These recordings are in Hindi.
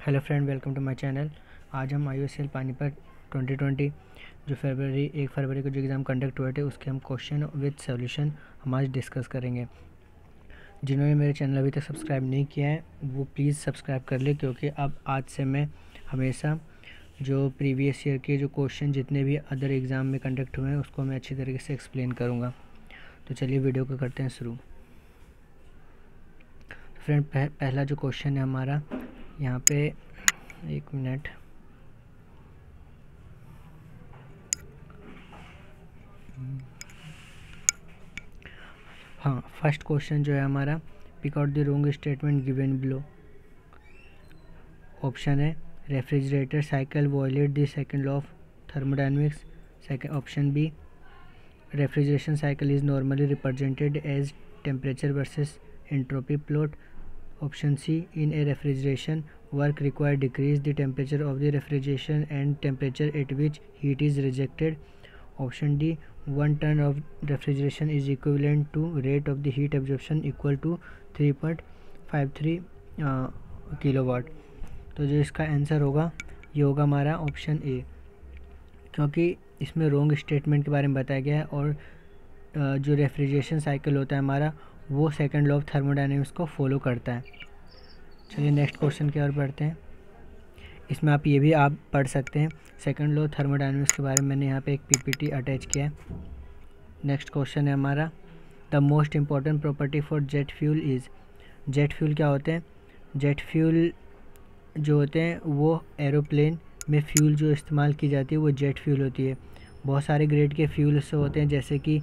Hello friend, welcome to my channel. आज हम IOCL पानीपत 2020 जो 1 फरवरी को जो एग्ज़ाम कंडक्ट हुए थे उसके हम क्वेश्चन विद सॉल्यूशन हम आज डिस्कस करेंगे। जिन्होंने मेरे चैनल अभी तक सब्सक्राइब नहीं किया है वो प्लीज़ सब्सक्राइब कर ले, क्योंकि अब आज से मैं हमेशा जो प्रीवियस ईयर के जो क्वेश्चन जितने भी अदर एग्ज़ाम में कंडक्ट हुए हैं उसको मैं अच्छी तरीके से एक्सप्लेन करूँगा। तो चलिए वीडियो को करते हैं शुरू। फ्रेंड, पहला जो क्वेश्चन है हमारा यहाँ पे, एक मिनट, हाँ, फर्स्ट क्वेश्चन जो है हमारा, pick out the wrong statement given below. Option है refrigerator cycle violate the second law of thermodynamics. Second option B, refrigeration cycle is normally represented as temperature versus entropy plot. Option C, in a refrigeration work require decrease the temperature of the refrigeration and temperature at which heat is rejected. Option D, 1 ton of refrigeration is equivalent to rate of the heat absorption equal to 3.53 kilowatt. तो जो इसका आंसर होगा ये होगा हमारा ऑप्शन ए, क्योंकि इसमें रॉन्ग स्टेटमेंट के बारे में बताया गया है और जो रेफ्रिजरेशन साइकिल होता है हमारा वो सेकंड लॉ ऑफ थर्मोडायनेमिक्स को फॉलो करता है। चलिए नेक्स्ट क्वेश्चन की ओर बढ़ते हैं। इसमें आप ये भी आप पढ़ सकते हैं, सेकंड लॉ थर्मोडायनेमिक्स के बारे में मैंने यहाँ पे एक PPT अटैच किया है। नेक्स्ट क्वेश्चन है हमारा, the most important property for jet fuel is. Jet fuel क्या होते हैं? जेट फ्यूल जो होते हैं वो एरोप्लेन में फ्यूल जो इस्तेमाल की जाती है वो जेट फ्यूल होती है। बहुत सारे ग्रेड के फ्यूल्स होते हैं, जैसे कि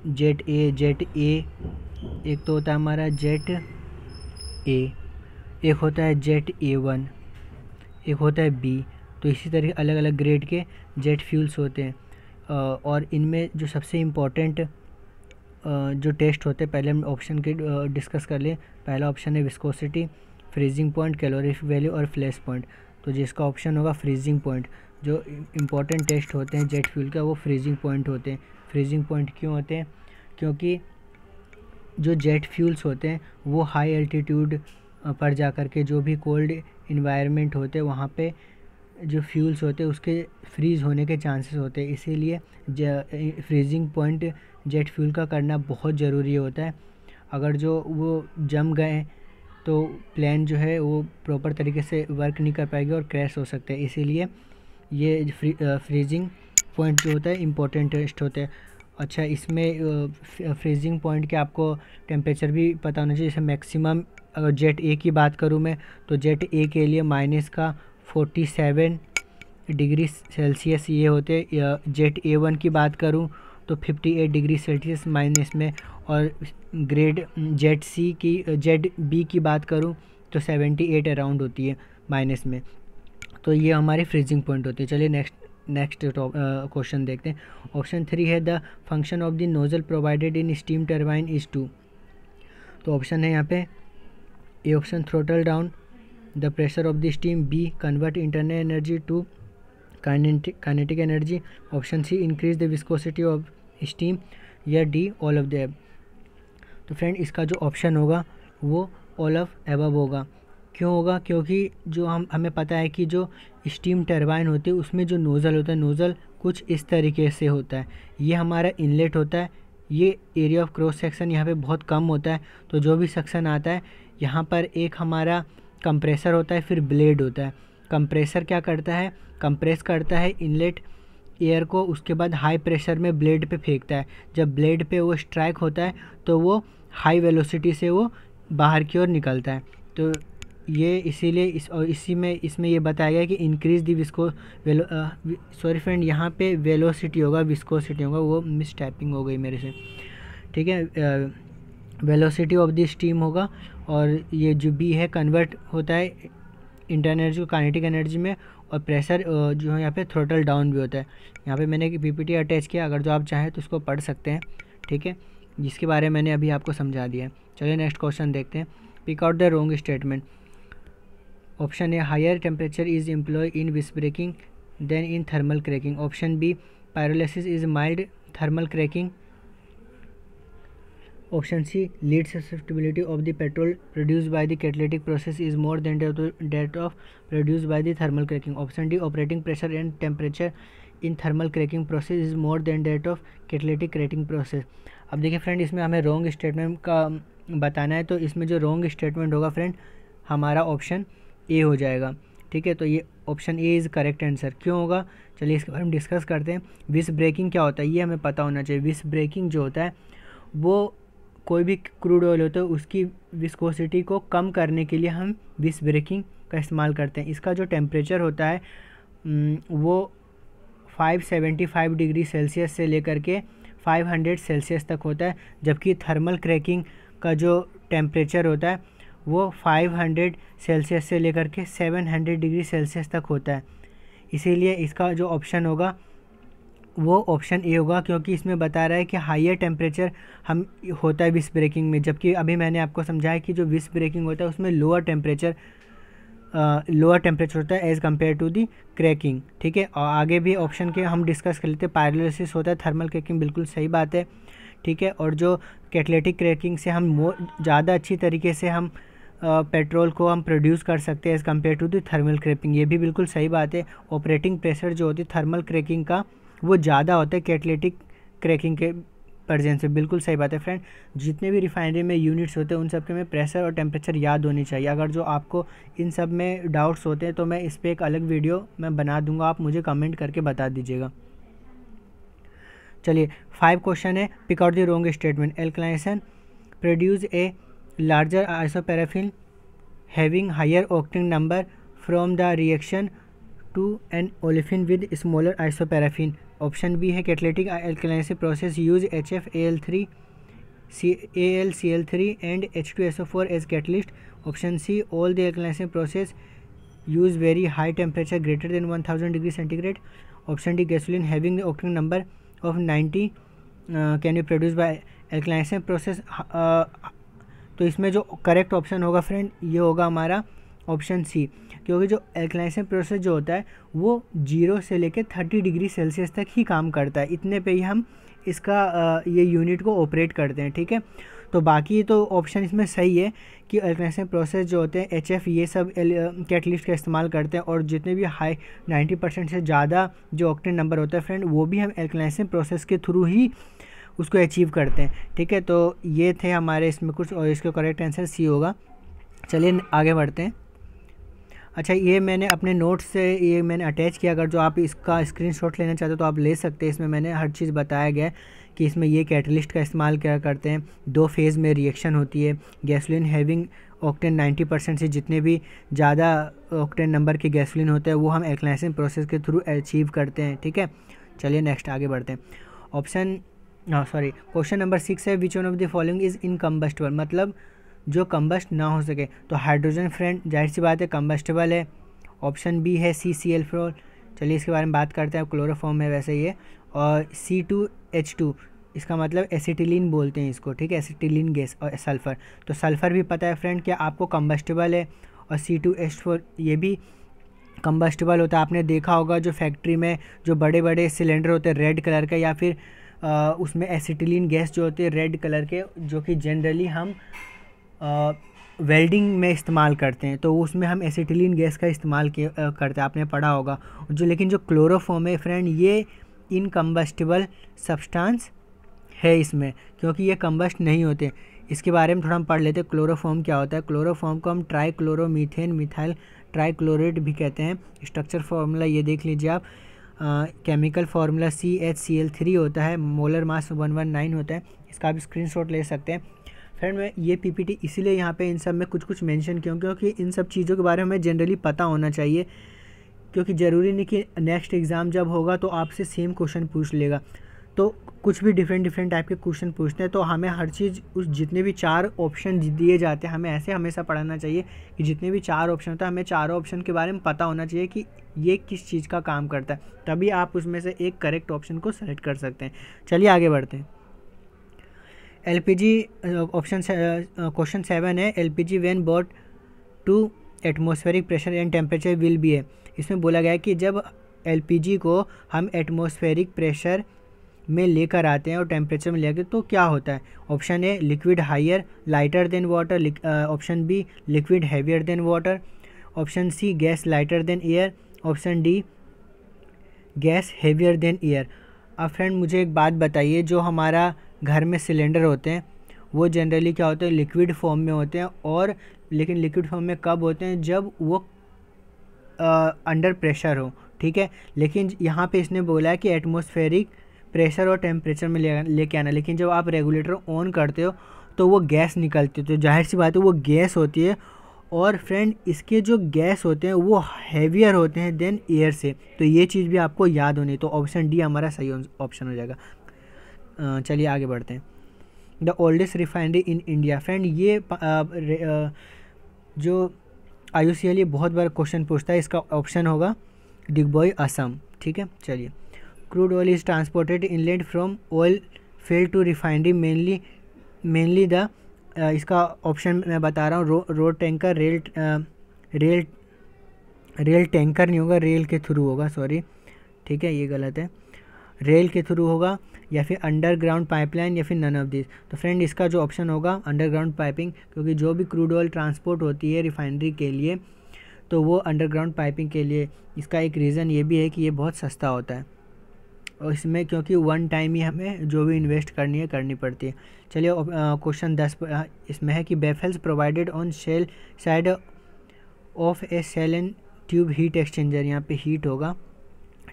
जेट ए, एक तो होता है हमारा जेट ए, एक होता है जेट A1, एक होता है बी। तो इसी तरह अलग अलग ग्रेड के जेट फ्यूल्स होते हैं और इनमें जो सबसे इम्पोर्टेंट जो टेस्ट होते हैं, पहले हम ऑप्शन के डिस्कस कर लें। पहला ऑप्शन है viscosity, freezing point, calorific value और फ्लैश पॉइंट। तो जिसका ऑप्शन होगा फ्रीजिंग पॉइंट। जो इम्पोर्टेंट टेस्ट होते हैं जेट फ्यूल का वो फ्रीजिंग पॉइंट होते हैं। फ्रीजिंग पॉइंट क्यों होते हैं? क्योंकि जो जेट फ्यूल्स होते हैं वो हाई एल्टीट्यूड पर जा कर के जो भी कोल्ड इन्वायरमेंट होते हैं वहाँ पे जो फ्यूल्स होते हैं उसके फ्रीज़ होने के चांसेस होते हैं, इसीलिए फ्रीजिंग पॉइंट जेट फ्यूल का करना बहुत ज़रूरी होता है। अगर जो वो जम गए तो प्लेन जो है वो प्रॉपर तरीके से वर्क नहीं कर पाएगी और क्रैश हो सकते हैं, इसीलिए ये फ्रीजिंग पॉइंट जो होता है इम्पोर्टेंट टेस्ट होता है। अच्छा, इसमें फ्रीजिंग पॉइंट के आपको टेम्परेचर भी पता होना चाहिए। जैसे मैक्सिमम अगर जेट ए की बात करूँ मैं, तो जेट ए के लिए -47 डिग्री सेल्सियस ये होते। जेट A1 की बात करूँ तो 58 डिग्री सेल्सियस माइनस में, और ग्रेड जेट बी की बात करूँ तो 78 अराउंड होती है माइनस में। तो ये हमारी फ्रीजिंग पॉइंट होती है। चलिए नेक्स्ट क्वेश्चन देखते हैं। ऑप्शन 3 है the function of the nozzle provided in steam turbine is to. तो ऑप्शन है यहाँ पे A option, throttle down the pressure of the steam, B convert internal energy to kinetic energy, option C increase the viscosity of steam, या D all of the above. तो फ्रेंड, इसका जो ऑप्शन होगा वो ऑल ऑफ एबव होगा। क्यों होगा? क्योंकि जो हमें पता है कि जो स्टीम टरबाइन होती है उसमें जो नोज़ल होता है, नोज़ल कुछ इस तरीके से होता है। ये हमारा इनलेट होता है, ये एरिया ऑफ क्रॉस सेक्शन यहाँ पे बहुत कम होता है। तो जो भी सेक्शन आता है यहाँ पर एक हमारा कंप्रेसर होता है, फिर ब्लेड होता है। कंप्रेसर क्या करता है? कंप्रेस करता है इनलेट एयर को, उसके बाद हाई प्रेशर में ब्लेड पे फेंकता है। जब ब्लेड पे वो स्ट्राइक होता है तो वो हाई वेलोसिटी से वो बाहर की ओर निकलता है। तो ये इसीलिए इसमें ये बताया गया कि इंक्रीज दी सॉरी फ्रेंड, यहाँ पे वेलोसिटी होगा, विस्कोसिटी होगा, वो मिस टाइपिंग हो गई मेरे से, ठीक है। वेलोसिटी ऑफ द स्टीम होगा, और ये जो बी है कन्वर्ट होता है इंटरनल एनर्जी को काइनेटिक एनर्जी में, और प्रेशर जो है यहाँ पे थ्रोटल डाउन भी होता है। यहाँ पे मैंने एक PPT अटैच किया, अगर जो आप चाहें तो उसको पढ़ सकते हैं, ठीक है, जिसके बारे में मैंने अभी आपको समझा दिया है। चलिए नेक्स्ट क्वेश्चन देखते हैं। Pick out the wrong statement. Option A, higher temperature is employ in vis breaking than in thermal cracking, option B, pyrolysis is mild thermal cracking, option C, lead susceptibility of the petrol produce by the catalytic process is more than that of produce by the thermal cracking. Option D, operating pressure and temperature in thermal cracking process is more than that of catalytic cracking process. अब देखिए फ्रेंड, इसमें हमें रॉन्ग स्टेटमेंट का बताना है, तो इसमें जो रॉन्ग स्टेटमेंट होगा फ्रेंड हमारा ऑप्शन ए हो जाएगा। ठीक है, तो ये option A is correct answer. क्यों होगा, चलिए इसके बारे में डिस्कस करते हैं। विस ब्रेकिंग क्या होता है ये हमें पता होना चाहिए। विस ब्रेकिंग जो होता है वो कोई भी क्रूड ऑयल होता है उसकी विस्कोसिटी को कम करने के लिए हम विस ब्रेकिंग का इस्तेमाल करते हैं। इसका जो टेम्परेचर होता है वो 575 डिग्री सेल्सियस से लेकर के 500 सेल्सियस तक होता है, जबकि थर्मल क्रैकिंग का जो टेम्परेचर होता है वो 500 सेल्सियस से लेकर के 700 डिग्री सेल्सियस तक होता है। इसीलिए इसका जो ऑप्शन होगा वो ऑप्शन ए होगा, क्योंकि इसमें बता रहा है कि हाईयर टेम्परेचर हम होता है विस ब्रेकिंग में, जबकि अभी मैंने आपको समझाया कि जो विस ब्रेकिंग होता है उसमें लोअर टेम्परेचर होता है as compare to the cracking. ठीक है, और आगे भी ऑप्शन के हम डिस्कस कर लेते हैं। पायरोलिसिस होता है, थर्मल क्रैकिंग बिल्कुल सही बात है। ठीक है, और जो कैटालिटिक क्रैकिंग से हम ज़्यादा अच्छी तरीके से हम पेट्रोल को हम प्रोड्यूस कर सकते हैं as compare to the thermal cracking, ये भी बिल्कुल सही बात है। ऑपरेटिंग प्रेशर जो होती है थर्मल क्रैकिंग का वो ज़्यादा होता है कैटालिटिक क्रैकिंग के प्रेजेंस में, बिल्कुल सही बात है फ्रेंड। जितने भी रिफाइनरी में यूनिट्स होते हैं उन सब के में प्रेशर और टेम्परेचर याद होनी चाहिए। अगर जो आपको इन सब में डाउट्स होते हैं तो मैं इस पर एक अलग वीडियो मैं बना दूंगा, आप मुझे कमेंट करके बता दीजिएगा। चलिए 5 क्वेश्चन है। Pick out the wrong statement. Alkylation produce a larger isoparaffin having higher octane number from the reaction to an olefin with smaller isoparaffin. Option B है catalytic alkylation process use HFAL3 AlCl3 and H2SO4 as catalyst. Option C, all the alkylation process use very high temperature greater than 1000 degree centigrade. Option D, gasoline having the octane number of 90 can be produce by alkylation process. तो इसमें जो करेक्ट ऑप्शन होगा फ्रेंड ये होगा हमारा ऑप्शन सी, क्योंकि जो एल्कलाइजेशन प्रोसेस जो होता है वो 0 से लेकर 30 डिग्री सेल्सियस तक ही काम करता है, इतने पे ही हम इसका ये यूनिट को ऑपरेट करते हैं। ठीक है, तो बाकी तो ऑप्शन इसमें सही है कि एल्कलाइजेशन प्रोसेस जो होते हैं HF ये सब कैटलिस्ट का इस्तेमाल करते हैं, और जितने भी हाई 90% से ज़्यादा जो ऑक्टेन नंबर होता है फ्रेंड वो भी हम एल्कलाइजेशन प्रोसेस के थ्रू ही उसको अचीव करते हैं। ठीक है, तो ये थे हमारे इसमें कुछ, और इसका करेक्ट आंसर सी होगा। चलिए आगे बढ़ते हैं। अच्छा, ये मैंने अपने नोट्स से ये मैंने अटैच किया, अगर जो आप इसका स्क्रीनशॉट लेना चाहते हो तो आप ले सकते हैं। इसमें मैंने हर चीज़ बताया गया है कि इसमें ये कैटलिस्ट का इस्तेमाल क्या करते हैं। 2 फेज़ में रिएक्शन होती है। गैसोलीन हैविंग ऑक्टेन 90% से जितने भी ज़्यादा ऑक्टेन नंबर के गैसोलीन होते हैं वो हम एल्कलाइजेशन प्रोसेस के थ्रू अचीव करते हैं। ठीक है, चलिए नेक्स्ट आगे बढ़ते हैं। क्वेश्चन नंबर 6 है, which one of the following is इनकम्बस्टिबल, मतलब जो कम्बस्ट ना हो सके। तो हाइड्रोजन फ्रेंड जाहिर सी बात है कम्बस्टिबल है। ऑप्शन बी है CCl4। चलिए इसके बारे में बात करते हैं। क्लोरोफॉर्म है वैसे ये। और C2H2 इसका मतलब एसिटिलीन बोलते हैं इसको। ठीक है, एसिटिलीन गैस। और सल्फ़र, तो सल्फ़र भी पता है फ्रेंड क्या आपको कम्बस्टिबल है, और C2H4 ये भी कम्बस्टिबल होता है। आपने देखा होगा जो फैक्ट्री में जो बड़े बड़े सिलेंडर होते हैं रेड कलर का, या फिर उसमें एसिटिलीन गैस जो होती है रेड कलर के, जो कि जनरली हम वेल्डिंग में इस्तेमाल करते हैं, तो उसमें हम एसिटिलीन गैस का इस्तेमाल करते हैं, आपने पढ़ा होगा। लेकिन जो क्लोरोफॉर्म है फ्रेंड ये इनकम्बस्टिबल सब्सटेंस है इसमें, क्योंकि ये कम्बस्ट नहीं होते। इसके बारे में थोड़ा हम पढ़ लेते हैं। क्लोरोफॉर्म क्या होता है। क्लोरोफॉर्म को हम ट्राइक्लोरोमीथेन मिथाइल ट्राइक्लोरेट भी कहते हैं। स्ट्रक्चर फार्मूला ये देख लीजिए आप। केमिकल फार्मूला CHCl3 होता है। मोलर मास 119 होता है। इसका आप स्क्रीनशॉट ले सकते हैं। फ्रेंड मैं ये PPT इसीलिए यहाँ पे इन सब में कुछ कुछ मेंशन क्योंकि इन सब चीज़ों के बारे में हमें जनरली पता होना चाहिए, क्योंकि ज़रूरी नहीं कि नेक्स्ट एग्ज़ाम जब होगा तो आपसे सेम क्वेश्चन पूछ लेगा। तो कुछ भी डिफरेंट टाइप के क्वेश्चन पूछते हैं, तो हमें हर चीज़ उस जितने भी 4 ऑप्शन दिए जाते हैं हमें ऐसे हमेशा पढ़ना चाहिए कि जितने भी 4 ऑप्शन होता है हमें चारों ऑप्शन के बारे में पता होना चाहिए कि ये किस चीज़ का काम करता है, तभी आप उसमें से एक करेक्ट ऑप्शन को सेलेक्ट कर सकते हैं। चलिए आगे बढ़ते हैं। LPG ऑप्शन क्वेश्चन 7 है। LPG when brought to atmospheric pressure and temperature will be है। इसमें बोला गया है कि जब LPG को हम एटमॉस्फेरिक प्रेशर में लेकर आते हैं और टेम्परेचर में लेकर, तो क्या होता है? Option A liquid higher lighter than water, option B liquid heavier than water, option C gas lighter than air, option D gas heavier than air. अब फ्रेंड मुझे एक बात बताइए, जो हमारा घर में सिलेंडर होते हैं वो जनरली क्या होते हैं? लिक्विड फॉर्म में होते हैं, और लेकिन लिक्विड फॉर्म में कब होते हैं? जब वो अंडर प्रेशर हो, ठीक है। लेकिन यहाँ पे इसने बोला है कि एटमॉस्फेरिक प्रेशर और टेम्परेचर में लेके आना, लेकिन जब आप रेगुलेटर ऑन करते हो तो वो गैस निकलती है, तो जाहिर सी बात है वो गैस होती है। और फ्रेंड इसके जो गैस होते हैं वो हैवियर होते हैं देन एयर से, तो ये चीज़ भी आपको याद होनी, तो ऑप्शन डी हमारा सही ऑप्शन हो जाएगा। चलिए आगे बढ़ते हैं। The oldest refinery in India. Friend ये जो IUCL ये बहुत बार क्वेश्चन पूछता है, इसका ऑप्शन होगा डिगबोई असम, ठीक है। चलिए, crude oil is transported inland from oil field to refinery mainly the, इसका ऑप्शन मैं बता रहा हूँ, रोड टैंकर, रेल टैंकर नहीं होगा, रेल के थ्रू होगा, सॉरी, ठीक है, ये गलत है, रेल के थ्रू होगा, या फिर अंडरग्राउंड पाइपलाइन, या फिर नन ऑफ दिस। तो फ्रेंड इसका जो ऑप्शन होगा अंडरग्राउंड पाइपिंग, क्योंकि जो भी क्रूड ऑयल ट्रांसपोर्ट होती है रिफाइनरी के लिए तो वो अंडरग्राउंड पाइपिंग के लिए। इसका एक रीज़न ये भी है कि ये बहुत सस्ता होता है, और इसमें क्योंकि वन टाइम ही हमें जो भी इन्वेस्ट करनी पड़ती है। चलिए क्वेश्चन 10 इसमें है कि baffles provided on shell side of a shell and tube heat exchanger, यहाँ पे हीट होगा,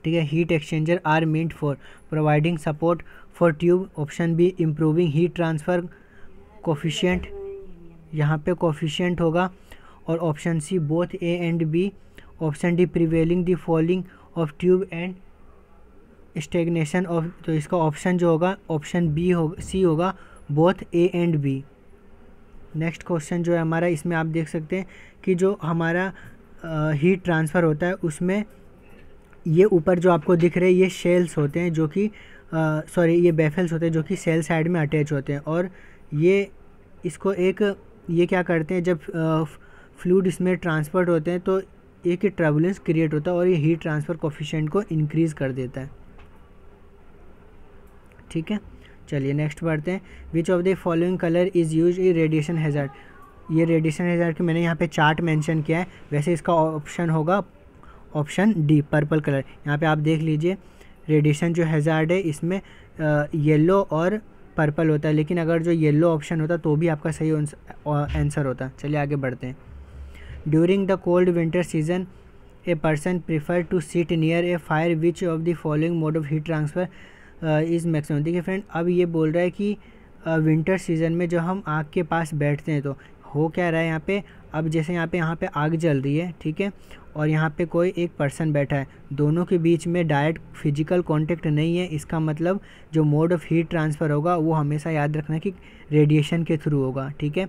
ठीक है। Heat exchanger are meant for providing support for tube, option B improving heat transfer coefficient, यहाँ पे कोफिशिएंट होगा, और option C both A and B, option D prevailing the falling of tube and stagnation of, तो इसका ऑप्शन जो होगा ऑप्शन बी होगा, सी होगा, both A and B. Next question जो है हमारा, इसमें आप देख सकते हैं कि जो हमारा हीट ट्रांसफ़र होता है उसमें ये ऊपर जो आपको दिख रहे हैं ये शेल्स होते हैं, जो कि सॉरी ये बेफेल्स होते हैं जो कि सेल साइड में अटैच होते हैं, और ये इसको एक ये क्या करते हैं, जब फ्लूइड इसमें ट्रांसफर होते हैं तो एक ट्रबुलेंस क्रिएट होता है, और ये हीट ट्रांसफ़र कोफिशिएंट को इंक्रीज़ कर देता है, ठीक है। चलिए नेक्स्ट बढ़ते हैं। विच of the following colour is use in radiation hazard. ये रेडिएशन हैज़ार्ड की मैंने यहाँ पे चार्ट मेंशन किया है, वैसे इसका ऑप्शन होगा ऑप्शन डी पर्पल कलर। यहाँ पे आप देख लीजिए रेडिएशन जो हैज़ार्ड है इसमें येलो और पर्पल होता है, लेकिन अगर जो येलो ऑप्शन होता तो भी आपका सही आंसर होता। चलिए आगे बढ़ते हैं। During the cold winter season a person prefer to sit near a fire, which of the following mode of heat transfer is maximum. देखिए फ्रेंड, अब ये बोल रहा है कि विंटर सीज़न में जो हम आग के पास बैठते हैं तो हो क्या रहा है यहाँ पे, अब जैसे यहाँ पे आग जल रही है, ठीक है, और यहाँ पे कोई एक पर्सन बैठा है, दोनों के बीच में डायरेक्ट फिजिकल कांटेक्ट नहीं है, इसका मतलब जो मोड ऑफ हीट ट्रांसफ़र होगा वो हमेशा याद रखना कि रेडिएशन के थ्रू होगा, ठीक है।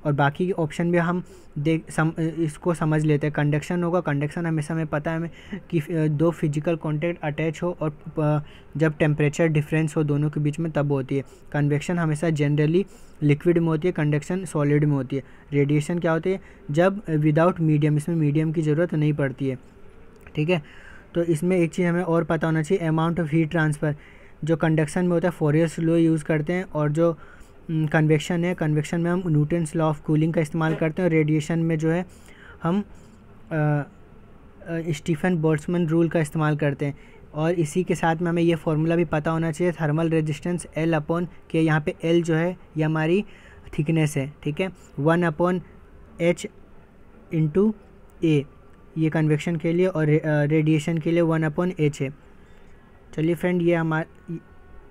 और बाकी ऑप्शन भी हम इसको समझ लेते हैं। कंडक्शन होगा, कंडक्शन हमेशा हमें पता है हमें कि दो फिजिकल कांटेक्ट अटैच हो और जब टेम्परेचर डिफरेंस हो दोनों के बीच में तब होती है। कन्वेक्शन हमेशा जनरली लिक्विड में होती है, कंडक्शन सॉलिड में होती है। रेडिएशन क्या होती है, जब विदाउट मीडियम, इसमें मीडियम की ज़रूरत नहीं पड़ती है, ठीक है। तो इसमें एक चीज़ हमें और पता होना चाहिए, अमाउंट ऑफ हीट ट्रांसफ़र जो कंडक्शन में होता है फोरियर्स लॉ यूज़ करते हैं, और जो कन्वेक्शन है, कन्वेक्शन में हम न्यूटन्स लॉ ऑफ कूलिंग का इस्तेमाल करते हैं, और रेडिएशन में जो है हम स्टीफन बोल्ट्जमैन रूल का इस्तेमाल करते हैं। और इसी के साथ में हमें ये फार्मूला भी पता होना चाहिए, थर्मल रेजिस्टेंस L/K, यहाँ पे L जो है ये हमारी थिकनेस है, ठीक है, 1/H × A ये कन्वेक्शन के लिए, और रेडिएशन के लिए 1/H है। चलिए फ्रेंड, ये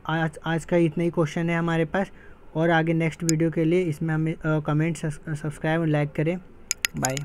आज का इतना ही क्वेश्चन है हमारे पास, और आगे नेक्स्ट वीडियो के लिए इसमें हमें कमेंट, सब्सक्राइब और लाइक करें। बाय।